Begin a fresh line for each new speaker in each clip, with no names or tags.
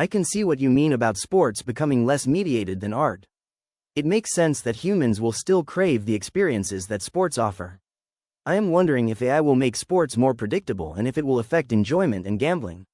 I can see what you mean about sports becoming less mediated than art. It makes sense that humans will still crave the experiences that sports offer. I am wondering if AI will make sports more predictable and if it will affect enjoyment and gambling.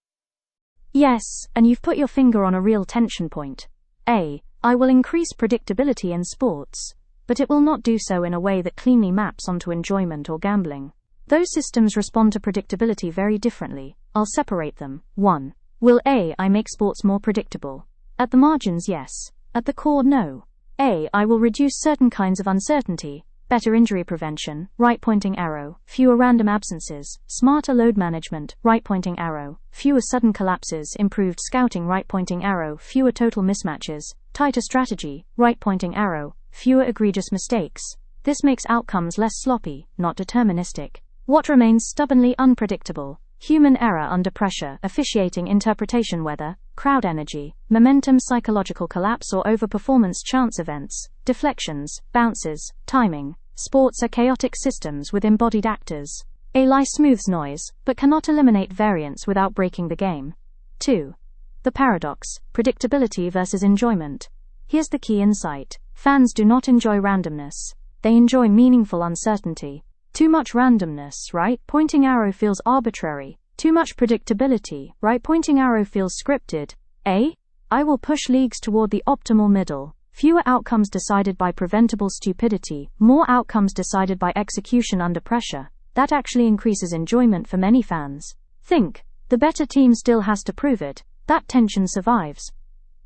Yes, and you've put your finger on a real tension point. AI will increase predictability in sports, but it will not do so in a way that cleanly maps onto enjoyment or gambling. Those systems respond to predictability very differently. I'll separate them. 1. Will AI make sports more predictable? At the margins, yes. At the core, no. AI will reduce certain kinds of uncertainty. Better injury prevention, right-pointing arrow, fewer random absences, smarter load management, right-pointing arrow, fewer sudden collapses, improved scouting, right-pointing arrow, fewer total mismatches, tighter strategy, right-pointing arrow, fewer egregious mistakes. This makes outcomes less sloppy, not deterministic. What remains stubbornly unpredictable? Human error under pressure, officiating, interpretation, weather, crowd energy, momentum, psychological collapse or overperformance, chance events, deflections, bounces, timing. Sports are chaotic systems with embodied actors. AI smooths noise, but cannot eliminate variance without breaking the game. 2. The paradox, predictability versus enjoyment. Here's the key insight. Fans do not enjoy randomness. They enjoy meaningful uncertainty. Too much randomness, right-pointing arrow feels arbitrary. Too much predictability, right-pointing arrow feels scripted. AI will push leagues toward the optimal middle. Fewer outcomes decided by preventable stupidity, more outcomes decided by execution under pressure. That actually increases enjoyment for many fans. Think, the better team still has to prove it. That tension survives.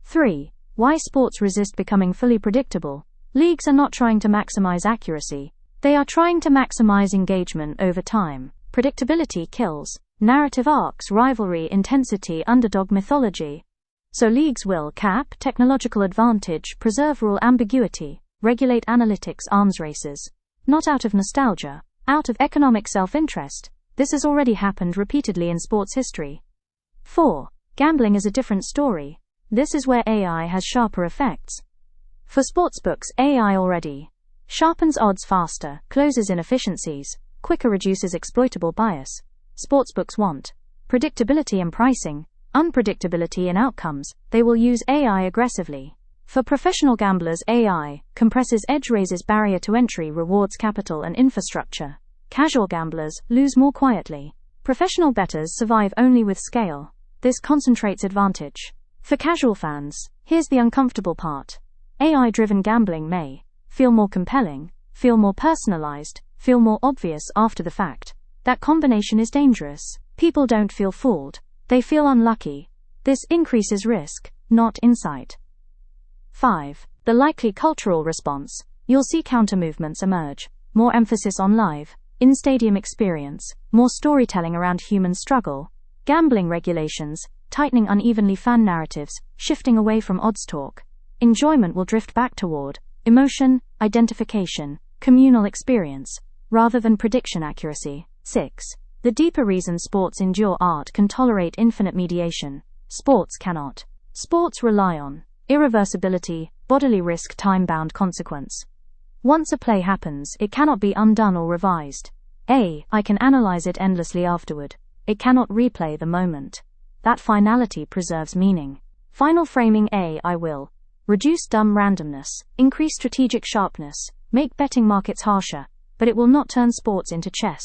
3. Why sports resist becoming fully predictable? Leagues are not trying to maximize accuracy. They are trying to maximize engagement over time. Predictability kills narrative arcs, rivalry, intensity, underdog mythology. So leagues will cap technological advantage, preserve rule ambiguity, regulate analytics, arms races. Not out of nostalgia, out of economic self-interest. This has already happened repeatedly in sports history. 4. Gambling is a different story. This is where AI has sharper effects. For sportsbooks, AI already sharpens odds faster, closes inefficiencies, quicker, reduces exploitable bias. Sportsbooks want predictability in pricing, unpredictability in outcomes. They will use AI aggressively. For professional gamblers, AI compresses edge, raises barrier to entry, rewards capital and infrastructure. Casual gamblers lose more quietly. Professional bettors survive only with scale. This concentrates advantage. For casual fans, here's the uncomfortable part. AI-driven gambling may feel more compelling, feel more personalized, feel more obvious after the fact. That combination is dangerous. People don't feel fooled. They feel unlucky. This increases risk, not insight. 5. The likely cultural response. You'll see counter-movements emerge. More emphasis on live, in-stadium experience, more storytelling around human struggle. Gambling regulations, tightening unevenly, fan narratives, shifting away from odds talk. Enjoyment will drift back toward emotion, identification, communal experience, rather than prediction accuracy. 6. The deeper reason sports endure. Art can tolerate infinite mediation. Sports cannot. Sports rely on irreversibility, bodily risk, time-bound consequence. Once a play happens, it cannot be undone or revised. I can analyze it endlessly afterward. It cannot replay the moment. That finality preserves meaning. Final framing. AI will reduce dumb randomness, increase strategic sharpness, make betting markets harsher, but it will not turn sports into chess.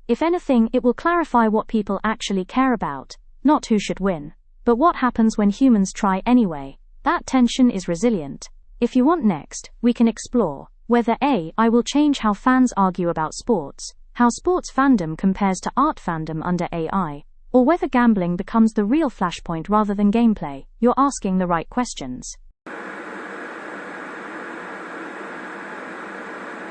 If anything, it will clarify what people actually care about, not who should win, but what happens when humans try anyway. That tension is resilient. If you want next, we can explore whether AI will change how fans argue about sports, how sports fandom compares to art fandom under AI, or whether gambling becomes the real flashpoint rather than gameplay. You're asking the right questions.